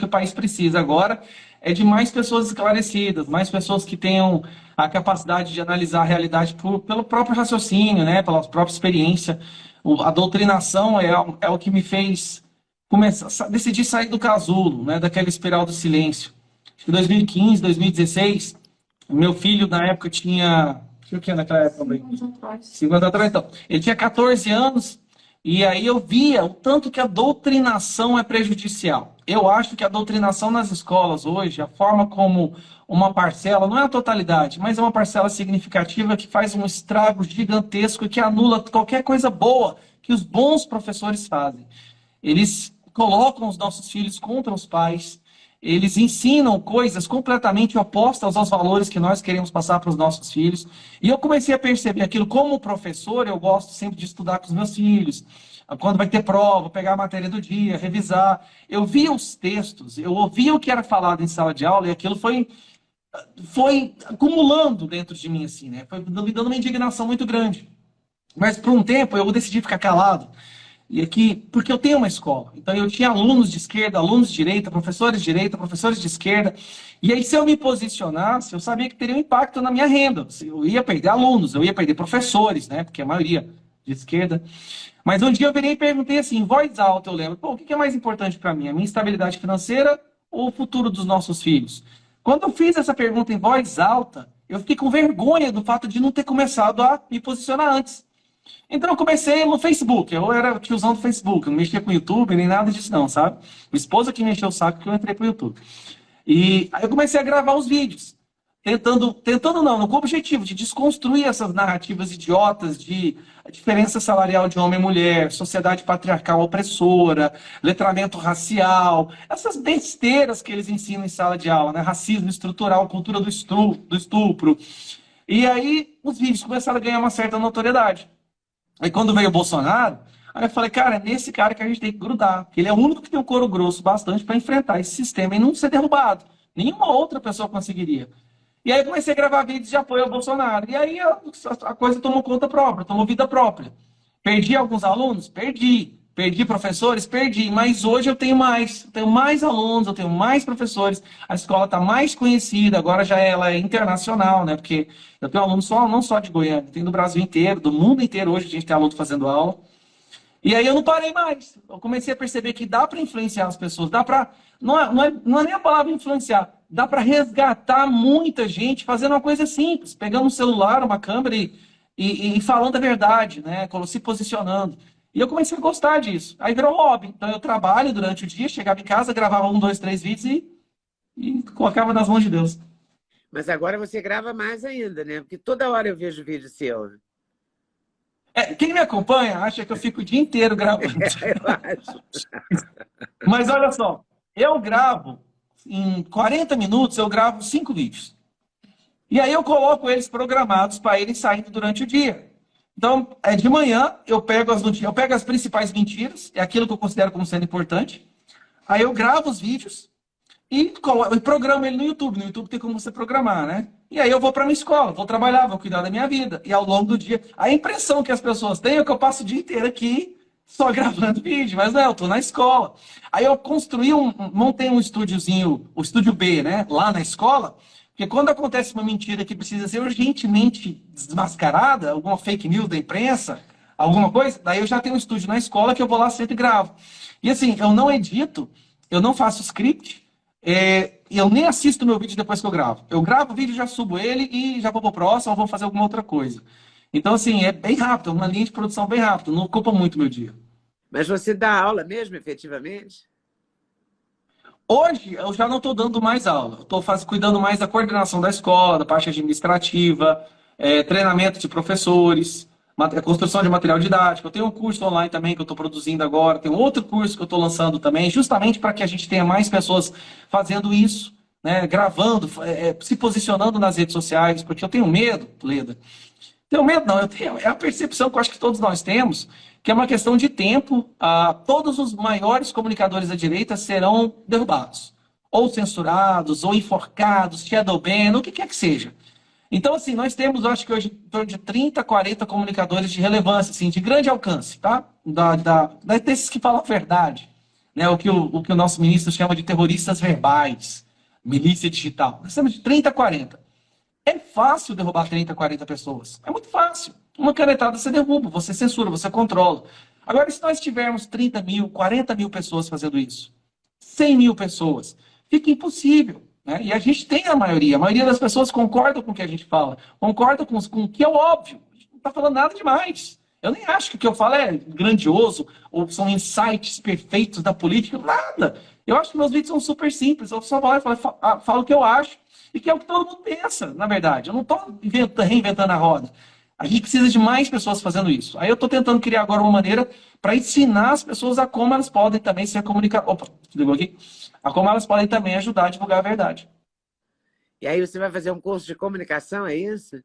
o país precisa agora é de mais pessoas esclarecidas, mais pessoas que tenham a capacidade de analisar a realidade pelo próprio raciocínio, né, pela própria experiência. A doutrinação é o que me fez decidir sair do casulo, né, daquela espiral do silêncio. Acho que em 2015, 2016, meu filho, na época, tinha... O que naquela época também? 5 anos atrás, então. Ele tinha 14 anos, e aí eu via o tanto que a doutrinação é prejudicial. Eu acho que a doutrinação nas escolas hoje, a forma como uma parcela, não é a totalidade, mas é uma parcela significativa que faz um estrago gigantesco e que anula qualquer coisa boa que os bons professores fazem. Eles colocam os nossos filhos contra os pais, eles ensinam coisas completamente opostas aos valores que nós queremos passar para os nossos filhos. E eu comecei a perceber aquilo como professor, eu gosto sempre de estudar com os meus filhos. Quando vai ter prova, pegar a matéria do dia, revisar. Eu via os textos, eu ouvia o que era falado em sala de aula e aquilo foi acumulando dentro de mim, assim, né? Foi me dando uma indignação muito grande. Mas por um tempo eu decidi ficar calado. E aqui, porque eu tenho uma escola, então eu tinha alunos de esquerda, alunos de direita, professores de esquerda, e aí se eu me posicionasse, eu sabia que teria um impacto na minha renda, eu ia perder alunos, eu ia perder professores, né, porque a maioria de esquerda. Mas um dia eu virei e perguntei assim, em voz alta, eu lembro, pô, o que é mais importante para mim, a minha estabilidade financeira ou o futuro dos nossos filhos? Quando eu fiz essa pergunta em voz alta, eu fiquei com vergonha do fato de não ter começado a me posicionar antes. Então eu comecei no Facebook, eu era tiozão do Facebook, não mexia com o YouTube, nem nada disso não, sabe? Minha esposa que me encheu o saco que eu entrei pro YouTube. E aí eu comecei a gravar os vídeos, tentando não, com o objetivo de desconstruir essas narrativas idiotas de diferença salarial de homem e mulher, sociedade patriarcal opressora, letramento racial, essas besteiras que eles ensinam em sala de aula, né? Racismo estrutural, cultura do estupro. E aí os vídeos começaram a ganhar uma certa notoriedade. Aí quando veio o Bolsonaro, aí eu falei, cara, é nesse cara que a gente tem que grudar, porque ele é o único que tem um couro grosso bastante para enfrentar esse sistema e não ser derrubado. Nenhuma outra pessoa conseguiria. E aí eu comecei a gravar vídeos de apoio ao Bolsonaro. E aí a coisa tomou conta própria, tomou vida própria. Perdi alguns alunos? Perdi. Perdi professores? Perdi. Mas hoje eu tenho mais. Eu tenho mais alunos, eu tenho mais professores. A escola está mais conhecida. Agora já ela é internacional, né? Porque eu tenho alunos não só de Goiânia, tem do Brasil inteiro, do mundo inteiro hoje a gente tem aluno fazendo aula. E aí eu não parei mais. Eu comecei a perceber que dá para influenciar as pessoas. Dá para... Não é nem a palavra influenciar. Dá para resgatar muita gente fazendo uma coisa simples. Pegando um celular, uma câmera e falando a verdade, né? Se posicionando. E eu comecei a gostar disso. Aí virou hobby. Então eu trabalho durante o dia, chegava em casa, gravava 1, 2, 3 vídeos e colocava nas mãos de Deus. Mas agora você grava mais ainda, né? Porque toda hora eu vejo vídeo seu. Quem me acompanha acha que eu fico o dia inteiro gravando. Eu acho. Mas olha só, eu gravo, em 40 minutos, eu gravo 5 vídeos. E aí eu coloco eles programados para eles saindo durante o dia. Então, de manhã, eu pego as principais mentiras, é aquilo que eu considero como sendo importante. Aí eu gravo os vídeos e programo ele no YouTube. No YouTube tem como você programar, né? E aí eu vou para minha escola, vou trabalhar, vou cuidar da minha vida. E ao longo do dia, a impressão que as pessoas têm é que eu passo o dia inteiro aqui só gravando vídeo, mas não, eu tô na escola. Aí eu montei um estúdiozinho, o Estúdio B, né? Lá na escola. Porque quando acontece uma mentira que precisa ser urgentemente desmascarada, alguma fake news da imprensa, alguma coisa, daí eu já tenho um estúdio na escola que eu vou lá sempre e gravo. E assim, eu não edito, eu não faço script, e eu nem assisto meu vídeo depois que eu gravo. Eu gravo o vídeo, já subo ele e já vou pro próximo ou vou fazer alguma outra coisa. Então assim, é bem rápido, é uma linha de produção bem rápida, não ocupa muito meu dia. Mas você dá aula mesmo, efetivamente? Hoje, eu já não estou dando mais aula. Estou cuidando mais da coordenação da escola, da parte administrativa, treinamento de professores, construção de material didático. Eu tenho um curso online também que eu estou produzindo agora. Tem outro curso que eu estou lançando também, justamente para que a gente tenha mais pessoas fazendo isso, né, gravando, se posicionando nas redes sociais, porque eu tenho medo, Leda. Tenho medo não, é a percepção que eu acho que todos nós temos, que é uma questão de tempo, todos os maiores comunicadores da direita serão derrubados, ou censurados, ou enforcados, shadowban, o que quer que seja. Então, assim, nós temos, eu acho que hoje, em torno de 30, 40 comunicadores de relevância, assim, de grande alcance, tá? Desses que falam a verdade, né, o que o nosso ministro chama de terroristas verbais, milícia digital. Nós temos de 30 a 40. É fácil derrubar 30, 40 pessoas. É muito fácil. Uma canetada você derruba, você censura, você controla. Agora, se nós tivermos 30 mil, 40 mil pessoas fazendo isso, 100 mil pessoas, fica impossível. Né? E a gente tem a maioria das pessoas concorda com o que a gente fala, concorda com o que é óbvio. A gente não está falando nada demais. Eu nem acho que o que eu falo é grandioso, ou são insights perfeitos da política, nada. Eu acho que meus vídeos são super simples. Eu só falo o que eu acho, e que é o que todo mundo pensa, na verdade. Eu não estou reinventando a roda. A gente precisa de mais pessoas fazendo isso. Aí eu estou tentando criar agora uma maneira para ensinar as pessoas a como elas podem também ser comunicadas. Opa, ligou aqui? A como elas podem também ajudar a divulgar a verdade. E aí você vai fazer um curso de comunicação, é isso?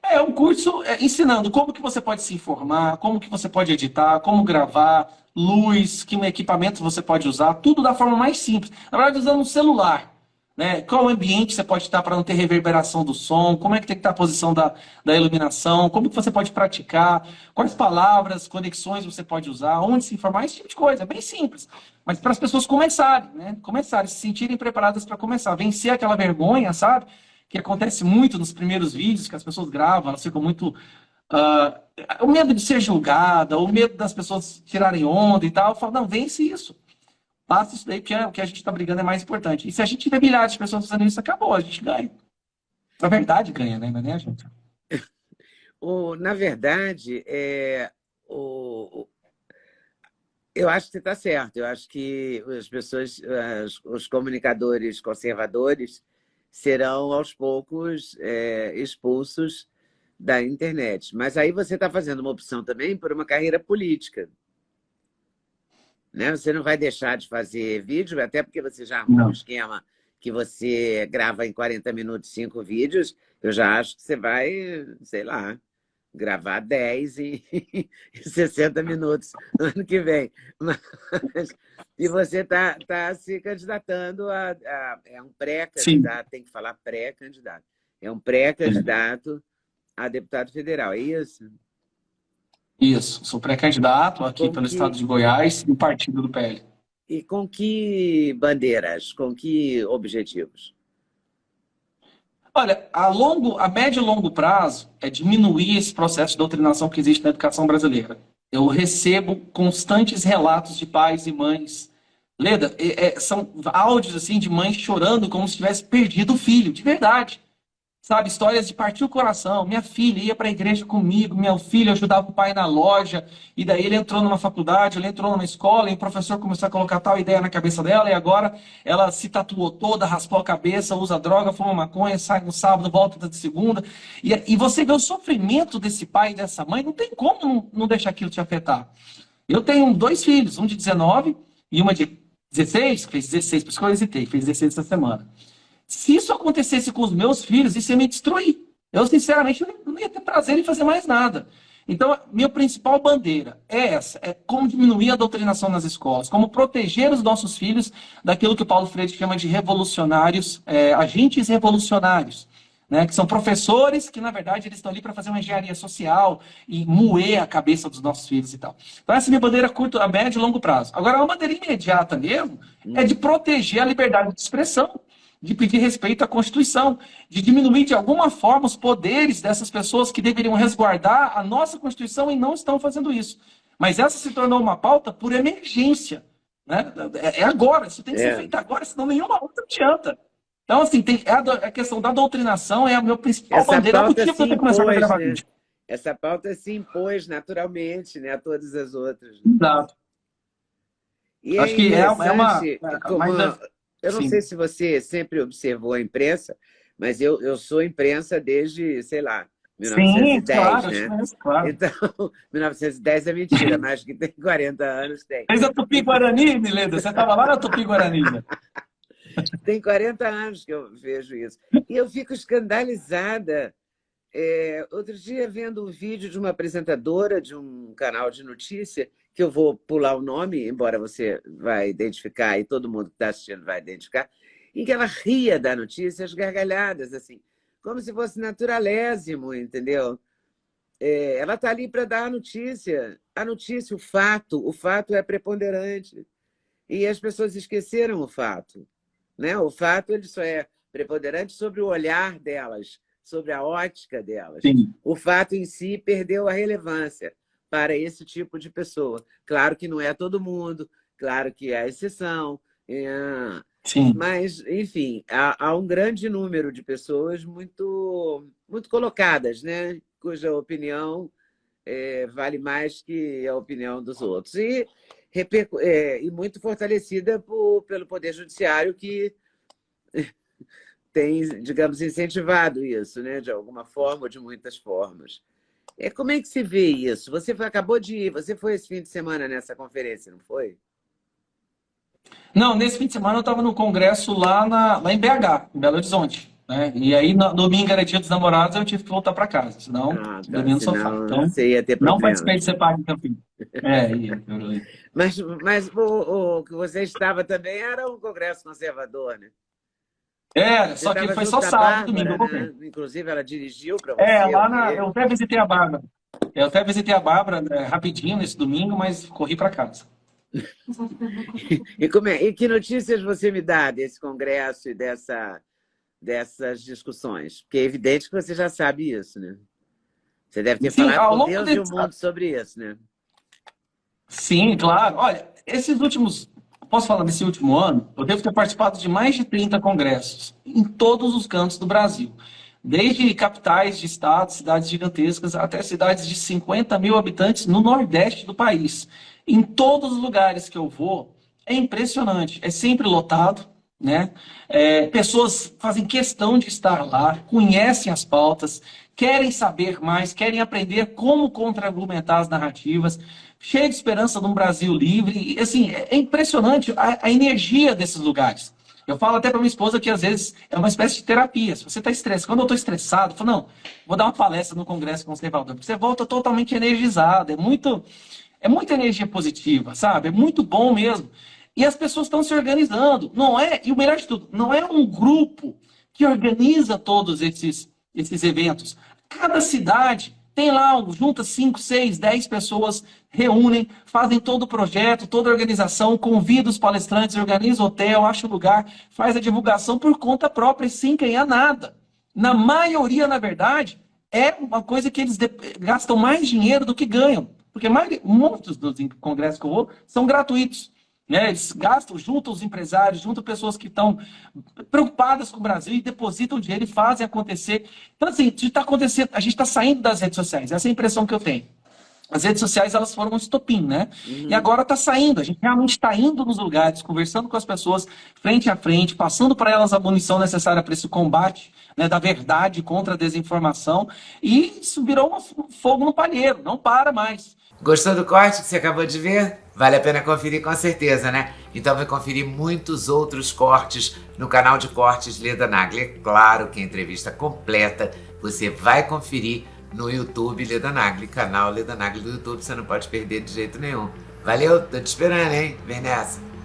É um curso ensinando como que você pode se informar, como que você pode editar, como gravar, luz, que equipamento você pode usar, tudo da forma mais simples. Na verdade, usando um celular. Né? Qual ambiente você pode estar para não ter reverberação do som, como é que tem que estar a posição da iluminação, como que você pode praticar, quais palavras, conexões você pode usar, onde se informar, esse tipo de coisa, é bem simples. Mas para as pessoas começarem, né? Começarem, se sentirem preparadas para começar, vencer aquela vergonha, sabe? Que acontece muito nos primeiros vídeos que as pessoas gravam, elas ficam muito... o medo de ser julgada, o medo das pessoas tirarem onda e tal, eu falo, não, vence isso. Passa isso daí, porque o que a gente está brigando é mais importante. E se a gente tiver milhares de pessoas fazendo isso, acabou, a gente ganha. Na verdade, ganha, né? Mas nem a gente. Na verdade, eu acho que você está certo. Eu acho que as pessoas, os comunicadores conservadores serão, aos poucos, expulsos da internet. Mas aí você está fazendo uma opção também por uma carreira política. Né? Você não vai deixar de fazer vídeo, até porque você já arrumou um esquema que você grava em 40 minutos 5 vídeos. Eu já acho que você vai, sei lá, gravar 10 em 60 minutos no ano que vem. E você está se candidatando é um pré-candidato, tem que falar pré-candidato. É um pré-candidato a deputado federal, é isso? Isso, sou pré-candidato aqui pelo estado de Goiás e partido do PL. E com que bandeiras, com que objetivos? Olha, a médio e longo prazo é diminuir esse processo de doutrinação que existe na educação brasileira. Eu recebo constantes relatos de pais e mães. Leda, são áudios assim de mães chorando como se tivesse perdido o filho, de verdade. Sabe, histórias de partir o coração. Minha filha ia para a igreja comigo, meu filho ajudava o pai na loja, e daí ele entrou numa faculdade, ele entrou numa escola, e o professor começou a colocar tal ideia na cabeça dela, e agora ela se tatuou toda, raspou a cabeça, usa droga, fuma maconha, sai no sábado, volta de segunda. E você vê o sofrimento desse pai e dessa mãe, não tem como não deixar aquilo te afetar. Eu tenho 2 filhos, um de 19 e uma de 16, que fez 16, por isso que eu hesitei, fez 16 essa semana. Se isso acontecesse com os meus filhos, isso ia me destruir. Eu, sinceramente, não ia ter prazer em fazer mais nada. Então, minha principal bandeira é essa, é como diminuir a doutrinação nas escolas, como proteger os nossos filhos daquilo que o Paulo Freire chama de revolucionários, agentes revolucionários, né, que são professores que, na verdade, eles estão ali para fazer uma engenharia social e moer a cabeça dos nossos filhos e tal. Então, essa é a minha bandeira a médio e longo prazo. Agora, uma bandeira imediata mesmo é de proteger a liberdade de expressão, de pedir respeito à Constituição, de diminuir de alguma forma os poderes dessas pessoas que deveriam resguardar a nossa Constituição e não estão fazendo isso. Mas essa se tornou uma pauta por emergência. Né? É agora, isso tem que ser feito agora, senão nenhuma outra adianta. Então, assim, a questão da doutrinação é a minha principal bandeira. É o motivo de eu ter começado a gravar vídeo. Essa pauta se impôs naturalmente, né, a todas as outras. Exato. E acho que é uma... Eu não sei se você sempre observou a imprensa, mas eu sou imprensa desde, sei lá, 1910, sim, né? Claro. Então, 1910 é mentira, mas que tem 40 anos, tem. Fez a Tupi-Guarani, Milena? Você estava lá na Tupi-Guarani, né? Tem 40 anos que eu vejo isso. E eu fico escandalizada. Outro dia, vendo um vídeo de uma apresentadora de um canal de notícia, que eu vou pular o nome, embora você vai identificar e todo mundo que está assistindo vai identificar, em que ela ria da notícia, as gargalhadas, assim, como se fosse naturalésimo, entendeu? Ela está ali para dar a notícia, a notícia, o fato é preponderante. E as pessoas esqueceram o fato, né? O fato ele só é preponderante sobre o olhar delas, sobre a ótica delas. Sim. O fato em si perdeu a relevância para esse tipo de pessoa. Claro que não é todo mundo, claro que é exceção, Sim. mas, enfim, há um grande número de pessoas muito colocadas, né? Cuja opinião vale mais que a opinião dos outros. E muito fortalecida pelo Poder Judiciário, que tem, digamos, incentivado isso, né? De alguma forma ou de muitas formas. Como é que se vê isso? Acabou de ir, você foi esse fim de semana nessa conferência, não foi? Não, nesse fim de semana eu estava no congresso lá em BH, em Belo Horizonte. Né? E aí, no domingo era dia dos namorados, eu tive que voltar para casa, senão Ah, tá. dormi no sofá. Senão Então, você ia ter não participei de problemas. CEPAG em Campinas. Ia. Mas o que você estava também era um congresso conservador, né? Você Só que estava foi junto só da sábado, domingo eu Bárbara, voltei. né? Inclusive, ela dirigiu para você, eu Lá vi. eu até visitei a Bárbara. Eu até visitei a Bárbara rapidinho nesse domingo, mas corri para casa. E que notícias você me dá desse congresso e dessas discussões? Porque é evidente que você já sabe isso, né? Você deve ter Sim, falado ao com longo Deus e o desse, mundo sobre isso, né? Sim, claro. Olha, posso falar desse último ano? Eu devo ter participado de mais de 30 congressos em todos os cantos do Brasil. Desde capitais de estados, cidades gigantescas, até cidades de 50 mil habitantes no Nordeste do país. Em todos os lugares que eu vou, é impressionante. É sempre lotado, né? Pessoas fazem questão de estar lá, conhecem as pautas, querem saber mais, querem aprender como contra-argumentar as narrativas, cheio de esperança de um Brasil livre. E, assim, é impressionante a energia desses lugares. Eu falo até para minha esposa que às vezes é uma espécie de terapia. Se você está estressado, quando eu estou estressado, eu falo, não, vou dar uma palestra no Congresso Conservador, porque você volta totalmente energizado, é muita energia positiva, sabe? É muito bom mesmo. E as pessoas estão se organizando, não é? E o melhor de tudo, não é um grupo que organiza todos esses eventos. Cada cidade tem lá, junta 5, 6, 10 pessoas, reúnem, fazem todo o projeto, toda a organização, convida os palestrantes, organiza o hotel, acha o lugar, faz a divulgação por conta própria e sem ganhar nada. Na maioria, na verdade, é uma coisa que eles gastam mais dinheiro do que ganham. Porque muitos dos congressos que eu vou são gratuitos. Né? Eles gastam, juntam os empresários, juntam pessoas que estão preocupadas com o Brasil e depositam dinheiro e fazem acontecer. Então, assim, a gente está saindo das redes sociais. Essa é a impressão que eu tenho. As redes sociais, elas foram um estopim, né? E agora está saindo. A gente realmente está indo nos lugares, conversando com as pessoas frente a frente, passando para elas a munição necessária para esse combate, né, da verdade contra a desinformação. E isso virou um fogo no palheiro, não para mais. Gostou do corte que você acabou de ver? Vale a pena conferir com certeza, né? Então vai conferir muitos outros cortes no canal de cortes Leda Nagli. É claro que a entrevista completa você vai conferir no YouTube Leda Nagli, canal Leda Nagli do YouTube, você não pode perder de jeito nenhum. Valeu, tô te esperando, hein? Vem nessa!